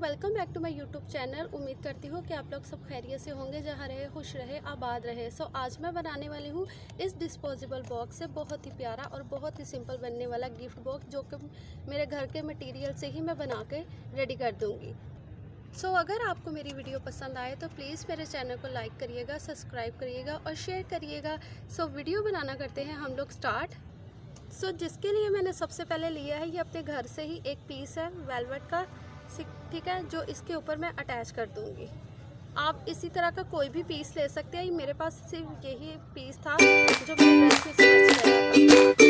Welcome back to my YouTube channel. उम्मीद करती हूँ कि आप लोग सब खैरियत से होंगे, जहाँ रहे खुश रहे आबाद रहे। आज मैं बनाने वाली हूँ इस डिस्पोजेबल बॉक्स से बहुत ही प्यारा और बहुत ही सिंपल बनने वाला गिफ्ट बॉक्स, जो कि मेरे घर के मटेरियल से ही मैं बना के रेडी कर दूँगी। अगर आपको मेरी वीडियो पसंद आए तो प्लीज़ मेरे चैनल को लाइक करिएगा, सब्सक्राइब करिएगा और शेयर करिएगा। वीडियो बनाना करते हैं हम लोग स्टार्ट। जिसके लिए मैंने सबसे पहले लिया है, ये अपने घर से ही एक पीस है वेलवेट का, ठीक है, जो इसके ऊपर मैं अटैच कर दूंगी। आप इसी तरह का कोई भी पीस ले सकते हैं। मेरे पास सिर्फ यही पीस था जो मेरे ड्रेस में से बच गया है।